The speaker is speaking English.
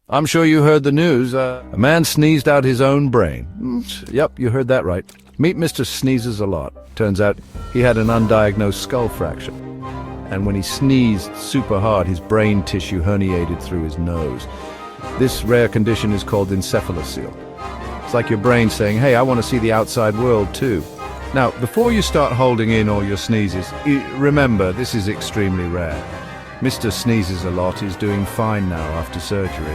I'm sure you heard the news. A man sneezed out his own brain. Yep, you heard that right. Meet Mr. Sneezes a Lot. Turns out he had an undiagnosed skull fracture. And when he sneezed super hard, his brain tissue herniated through his nose. This rare condition is called encephalocele. It's like your brain saying, hey, I want to see the outside world too. Now, before you start holding in all your sneezes, remember, this is extremely rare. Mr. Sneezes a Lot is doing fine now after surgery.